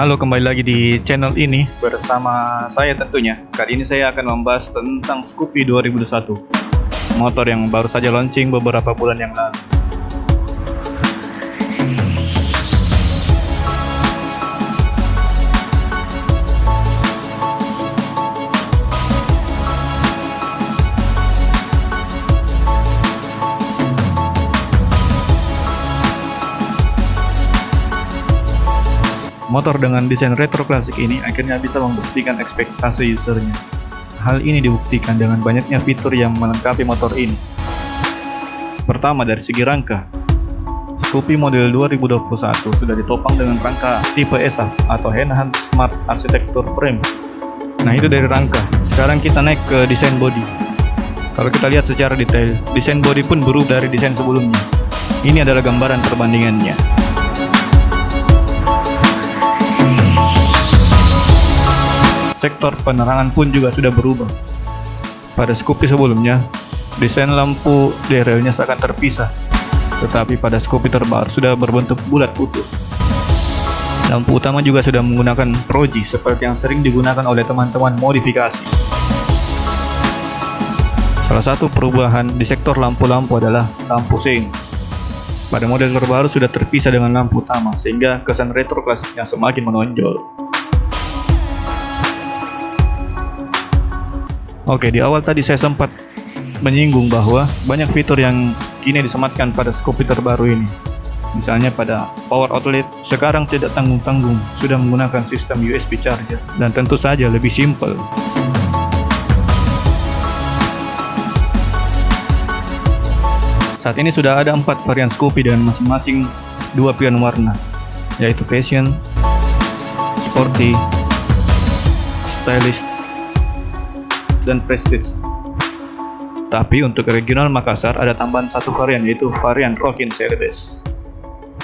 Halo, kembali lagi di channel ini bersama saya tentunya. Kali ini saya akan membahas tentang Scoopy 2001, motor yang baru saja launching beberapa bulan yang lalu. Motor dengan desain retro klasik ini akhirnya bisa membuktikan ekspektasi usernya. Hal ini dibuktikan dengan banyaknya fitur yang melengkapi motor ini. Pertama, dari segi rangka, Scoopy model 2021 sudah ditopang dengan rangka tipe ESA atau Enhanced Smart Architecture Frame. Nah, itu dari rangka. Sekarang kita naik ke desain bodi. Kalau kita lihat secara detail, desain bodi pun berubah dari desain sebelumnya. Ini adalah gambaran perbandingannya. Sektor penerangan pun juga sudah berubah. Pada Scoopy sebelumnya, desain lampu derailnya seakan terpisah, tetapi pada Scoopy terbaru sudah berbentuk bulat utuh. Lampu utama juga sudah menggunakan proji seperti yang sering digunakan oleh teman-teman modifikasi. Salah satu perubahan di sektor lampu-lampu adalah lampu sein. Pada model terbaru sudah terpisah dengan lampu utama, sehingga kesan retro klasiknya semakin menonjol. Oke, di awal tadi saya sempat menyinggung bahwa banyak fitur yang kini disematkan pada Scoopy terbaru ini. Misalnya pada power outlet, sekarang tidak tanggung-tanggung, sudah menggunakan sistem USB charger, dan tentu saja lebih simpel. Saat ini sudah ada 4 varian Scoopy dengan masing-masing 2 pilihan warna, yaitu Fashion, Sporty, Stylish, dan Prestige. Tapi untuk regional Makassar ada tambahan satu varian, yaitu varian Rockin Celebes.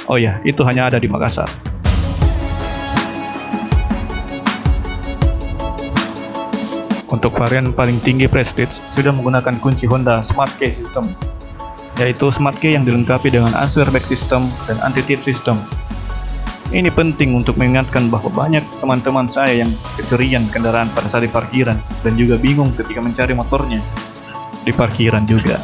Oh ya, itu hanya ada di Makassar. Untuk varian paling tinggi Prestige sudah menggunakan kunci Honda Smart Key System, yaitu Smart Key yang dilengkapi dengan answer back system dan anti-tip system. Ini penting untuk mengingatkan bahwa banyak teman-teman saya yang kecurian kendaraan pada saat di parkiran dan juga bingung ketika mencari motornya di parkiran juga.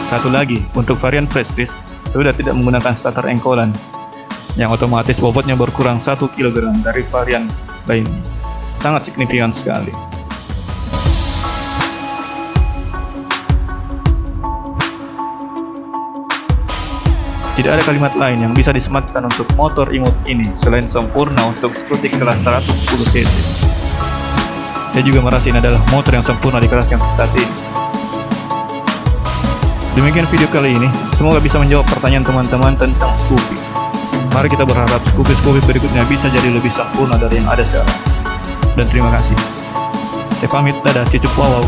Satu lagi, untuk varian Prestige sudah tidak menggunakan starter engkolan yang otomatis bobotnya berkurang 1 kg dari varian lainnya. Sangat signifikan sekali. Tidak ada kalimat lain yang bisa disematkan untuk motor imut ini selain sempurna untuk skutik kelas 110 cc. Saya juga merasa ini adalah motor yang sempurna di kelas yang saat ini. Demikian video kali ini, semoga bisa menjawab pertanyaan teman-teman tentang Scoopy. Mari kita berharap Scoopy berikutnya bisa jadi lebih sempurna dari yang ada sekarang. Dan terima kasih. Saya pamit, dadah, cucup, wow.